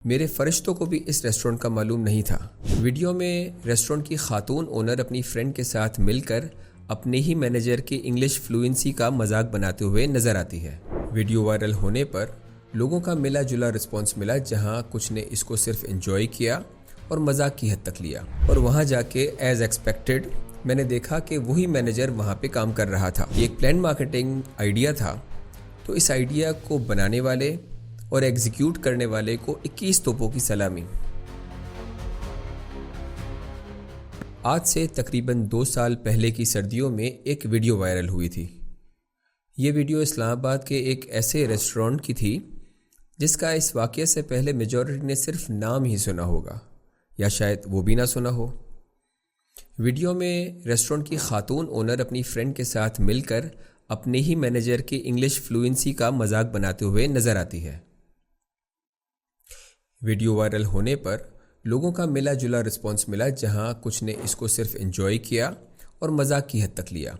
میرے فرشتوں کو بھی اس ریسٹورنٹ کا معلوم نہیں تھا۔ ویڈیو میں ریسٹورنٹ کی خاتون اونر اپنی فرینڈ کے ساتھ مل کر اپنے ہی مینیجر کی انگلش فلوئنسی کا مذاق بناتے ہوئے نظر آتی ہے۔ ویڈیو وائرل ہونے پر لوگوں کا ملا جلا رسپانس ملا، جہاں کچھ نے اس کو صرف انجوائے کیا اور مذاق کی حد تک لیا، اور وہاں جا کے ایز ایکسپیکٹڈ میں نے دیکھا کہ وہی مینیجر وہاں پہ کام کر رہا تھا۔ یہ ایک پلان مارکیٹنگ آئیڈیا تھا، تو اس آئیڈیا کو بنانے والے اور ایگزیکیوٹ کرنے والے کو 21 توپوں کی سلامی۔ آج سے تقریباً 2 سال پہلے کی سردیوں میں ایک ویڈیو وائرل ہوئی تھی۔ یہ ویڈیو اسلام آباد کے ایک ایسے ریسٹورنٹ کی تھی جس کا اس واقعے سے پہلے میجورٹی نے صرف نام ہی سنا ہوگا، یا شاید وہ بھی نہ سنا ہو۔ ویڈیو میں ریسٹورنٹ کی خاتون اونر اپنی فرینڈ کے ساتھ مل کر اپنے ہی مینیجر کی انگلش فلوئنسی کا مذاق بناتے ہوئے نظر آتی ہے۔ ویڈیو وائرل ہونے پر لوگوں کا ملا جلا رسپانس ملا، جہاں کچھ نے اس کو صرف انجوائے کیا اور مذاق کی حد تک لیا،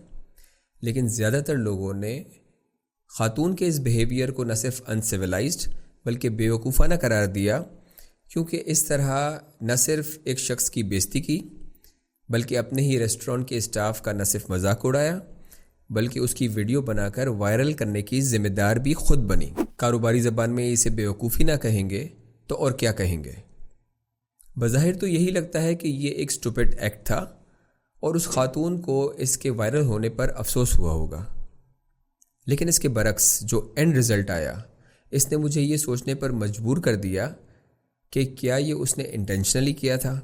لیکن زیادہ تر لوگوں نے خاتون کے اس بیہیویئر کو نہ صرف انسیولائزڈ بلکہ بیوقوفانہ قرار دیا، کیونکہ اس طرح نہ صرف ایک شخص کی بےزتی کی بلکہ اپنے ہی ریسٹورنٹ کے اسٹاف کا نہ صرف مذاق اڑایا بلکہ اس کی ویڈیو بنا کر وائرل کرنے کی ذمہ دار بھی خود بنی۔ کاروباری زبان میں اسے بیوقوفی نہ کہیں گے تو اور کیا کہیں گے؟ بظاہر تو یہی لگتا ہے کہ یہ ایک سٹوپڈ ایکٹ تھا اور اس خاتون کو اس کے وائرل ہونے پر افسوس ہوا ہوگا، لیکن اس کے برعکس جو اینڈ رزلٹ آیا، اس نے مجھے یہ سوچنے پر مجبور کر دیا کہ کیا یہ اس نے انٹینشنلی کیا تھا؟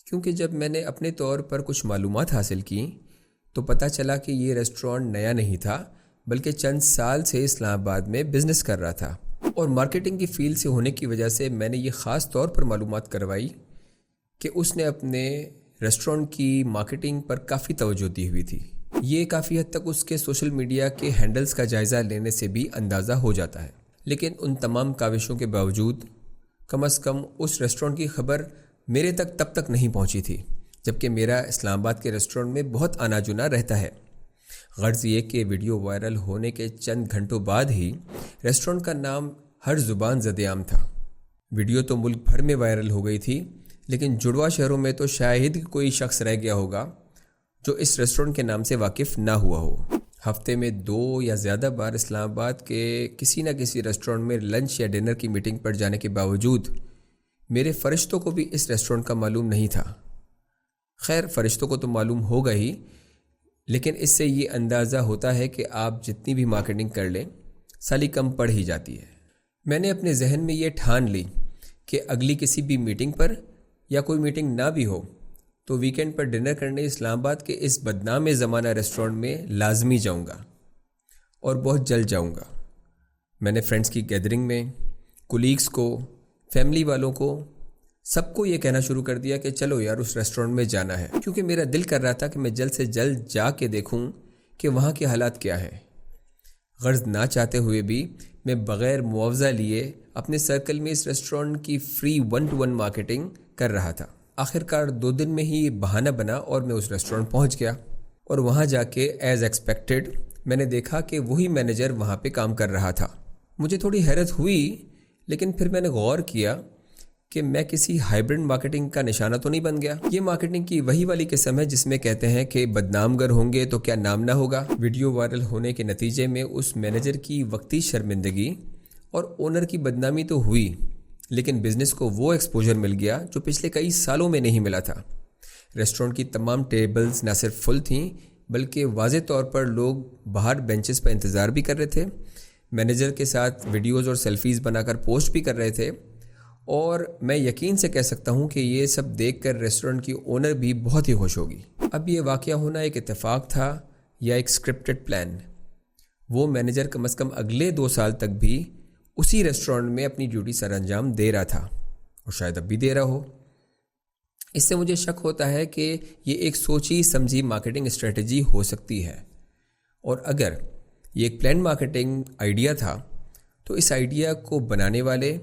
کیونکہ جب میں نے اپنے طور پر کچھ معلومات حاصل کی تو پتہ چلا کہ یہ ریسٹورنٹ نیا نہیں تھا بلکہ چند سال سے اسلام آباد میں بزنس کر رہا تھا، اور مارکیٹنگ کی فیلڈ سے ہونے کی وجہ سے میں نے یہ خاص طور پر معلومات کروائی کہ اس نے اپنے ریسٹورنٹ کی مارکیٹنگ پر کافی توجہ دی ہوئی تھی۔ یہ کافی حد تک اس کے سوشل میڈیا کے ہینڈلز کا جائزہ لینے سے بھی اندازہ ہو جاتا ہے، لیکن ان تمام کاوشوں کے باوجود کم از کم اس ریسٹورنٹ کی خبر میرے تک تب تک نہیں پہنچی تھی، جبکہ میرا اسلام آباد کے ریسٹورنٹ میں بہت آنا جنا رہتا ہے۔ غرض یہ کہ ویڈیو وائرل ہونے کے چند گھنٹوں بعد ہی ریسٹورنٹ کا نام ہر زبان زد عام تھا۔ ویڈیو تو ملک بھر میں وائرل ہو گئی تھی، لیکن جڑواں شہروں میں تو شاید کوئی شخص رہ گیا ہوگا جو اس ریسٹورنٹ کے نام سے واقف نہ ہوا ہو۔ ہفتے میں 2 یا زیادہ بار اسلام آباد کے کسی نہ کسی ریسٹورنٹ میں لنچ یا ڈنر کی میٹنگ پر جانے کے باوجود میرے فرشتوں کو بھی اس ریسٹورنٹ کا معلوم نہیں تھا۔ خیر، فرشتوں کو تو معلوم ہوگا ہی، لیکن اس سے یہ اندازہ ہوتا ہے کہ آپ جتنی بھی مارکیٹنگ کر لیں سالی کم پڑ ہی جاتی ہے۔ میں نے اپنے ذہن میں یہ ٹھان لی کہ اگلی کسی بھی میٹنگ پر یا کوئی میٹنگ نہ بھی ہو تو ویکینڈ پر ڈنر کرنے اسلام آباد کے اس بدنام زمانہ ریسٹورنٹ میں لازمی جاؤں گا، اور بہت جلد جاؤں گا۔ میں نے فرینڈس کی گیدرنگ میں کولیگز کو، فیملی والوں کو، سب کو یہ کہنا شروع کر دیا کہ چلو یار اس ریسٹورنٹ میں جانا ہے، کیونکہ میرا دل کر رہا تھا کہ میں جلد سے جلد جا کے دیکھوں کہ وہاں کے حالات کیا ہیں۔ غرض نہ چاہتے ہوئے بھی میں بغیر معاوضہ لیے اپنے سرکل میں اس ریسٹورنٹ کی فری 1-to-1 مارکیٹنگ کر رہا تھا۔ آخرکار 2 دن میں ہی بہانہ بنا اور میں اس ریسٹورنٹ پہنچ گیا، اور وہاں جا کے ایز ایکسپیکٹڈ میں نے دیکھا کہ وہی مینیجر وہاں پہ کام کر رہا تھا۔ مجھے تھوڑی حیرت ہوئی، لیکن پھر میں نے غور کیا کہ میں کسی ہائبرڈ مارکیٹنگ کا نشانہ تو نہیں بن گیا۔ یہ مارکیٹنگ کی وہی والی قسم ہے جس میں کہتے ہیں کہ بدنام گر ہوں گے تو کیا نام نہ ہوگا۔ ویڈیو وائرل ہونے کے نتیجے میں اس مینیجر کی وقتی شرمندگی اور اونر کی بدنامی تو ہوئی، لیکن بزنس کو وہ ایکسپوجر مل گیا جو پچھلے کئی سالوں میں نہیں ملا تھا۔ ریسٹورنٹ کی تمام ٹیبلز نہ صرف فل تھیں بلکہ واضح طور پر لوگ باہر بینچز پر انتظار بھی کر رہے تھے، مینیجر کے ساتھ ویڈیوز اور سیلفیز بنا کر پوسٹ بھی کر رہے تھے، اور میں یقین سے کہہ سکتا ہوں کہ یہ سب دیکھ کر ریسٹورنٹ کی اونر بھی بہت ہی خوش ہوگی۔ اب یہ واقعہ ہونا ایک اتفاق تھا یا ایک سکرپٹڈ پلان؟ وہ مینیجر کم از کم اگلے 2 سال تک بھی اسی ریسٹورنٹ میں اپنی ڈیوٹی سر انجام دے رہا تھا، اور شاید اب بھی دے رہا ہو۔ اس سے مجھے شک ہوتا ہے کہ یہ ایک سوچی سمجھی مارکیٹنگ اسٹریٹجی ہو سکتی ہے، اور اگر یہ ایک پلان مارکیٹنگ آئیڈیا تھا تو اس آئیڈیا کو بنانے والے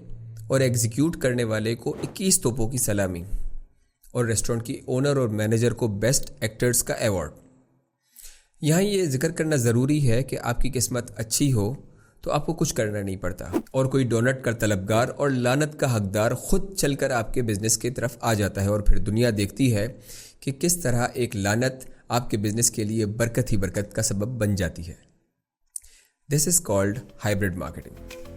اور ایگزیکیوٹ کرنے والے کو 21 توپوں کی سلامی، اور ریسٹورنٹ کی اونر اور مینیجر کو بیسٹ ایکٹرز کا ایوارڈ۔ یہاں یہ ذکر کرنا ضروری ہے کہ آپ کی قسمت اچھی ہو تو تو آپ کو کچھ کرنا نہیں پڑتا اور کوئی ڈونٹ کا طلبگار اور لعنت کا حقدار خود چل کر آپ کے بزنس کی طرف آ جاتا ہے، اور پھر دنیا دیکھتی ہے کہ کس طرح ایک لعنت آپ کے بزنس کے لیے برکت ہی برکت کا سبب بن جاتی ہے۔ دس از کالڈ ہائبرڈ مارکیٹنگ۔